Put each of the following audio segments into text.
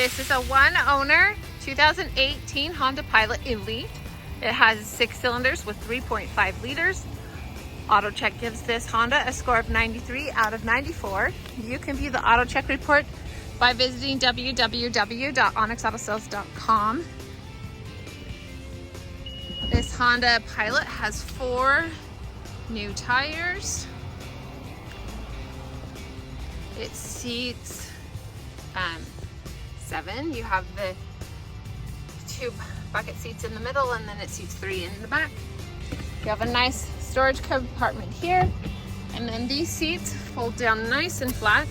This is a one owner 2018 Honda Pilot Elite. It has 6 cylinders with 3.5 liters. AutoCheck gives this Honda a score of 93 out of 94. You can view the AutoCheck report by visiting www.onyxautosales.com. This Honda Pilot has 4 new tires. It seats 7. You have the 2 bucket seats in the middle, and then it seats 3 in the back. You have a nice storage compartment here, and then these seats fold down nice and flat.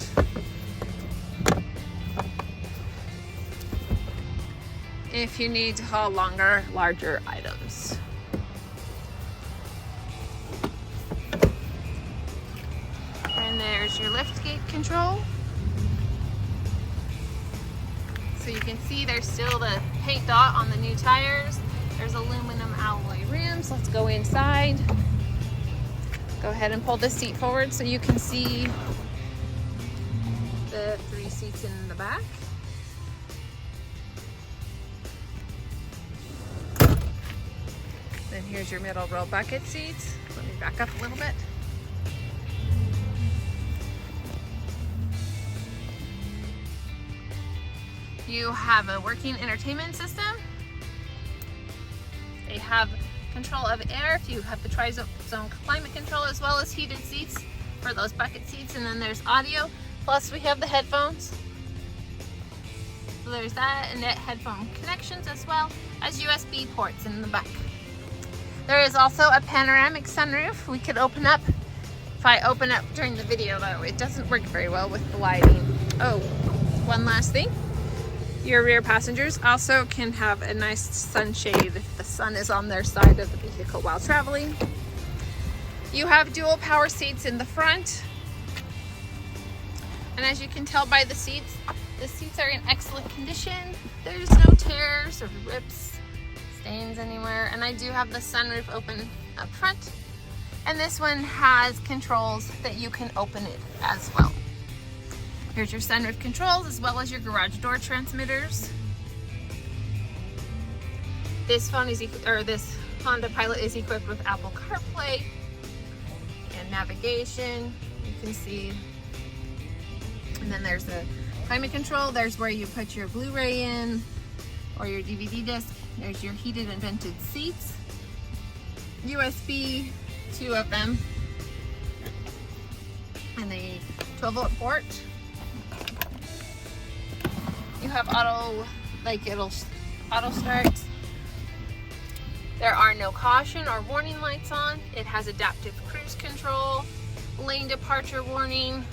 If you need to haul longer, larger items. And there's your lift gate control. So you can see there's still the paint dot on the new tires. There's aluminum alloy rims. Let's go inside. Go ahead and pull the seat forward so you can see the 3 seats in the back. Then here's your middle row bucket seats. Let me back up a little bit. You have a working entertainment system. They have control of air if you have the tri-zone climate control, as well as heated seats for those bucket seats. And then there's audio, plus we have the headphones. So there's that, and net headphone connections, as well as USB ports in the back. There is also a panoramic sunroof we could open up. If I open up during the video though, it doesn't work very well with the lighting. Oh, one last thing. Your rear passengers also can have a nice sunshade if the sun is on their side of the vehicle while traveling. You have dual power seats in the front. And as you can tell by the seats are in excellent condition. There's no tears or rips, stains anywhere. And I do have the sunroof open up front. And this one has controls that you can open it as well. Here's your sunroof controls, as well as your garage door transmitters. This Honda Pilot is equipped with Apple CarPlay and navigation. You can see, and then there's the climate control. There's where you put your Blu-ray in or your DVD disc. There's your heated and vented seats. USB, 2 of them, and the 12-volt port. You have auto start. There are no caution or warning lights on. It has adaptive cruise control, lane departure warning.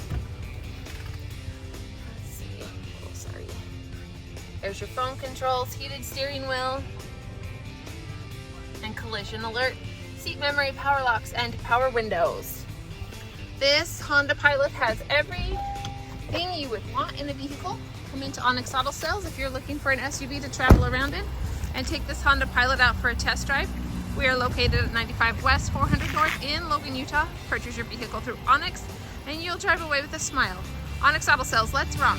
Let's see. Oh, sorry. There's your phone controls, heated steering wheel, and collision alert, seat memory, power locks, and power windows. This Honda Pilot has everything you would want in a vehicle. Come into Onyx Auto Sales if you're looking for an SUV to travel around in, and take this Honda Pilot out for a test drive. We are located at 95 West 400 North in Logan, Utah. Purchase your vehicle through Onyx and you'll drive away with a smile. Onyx Auto Sales, let's rock.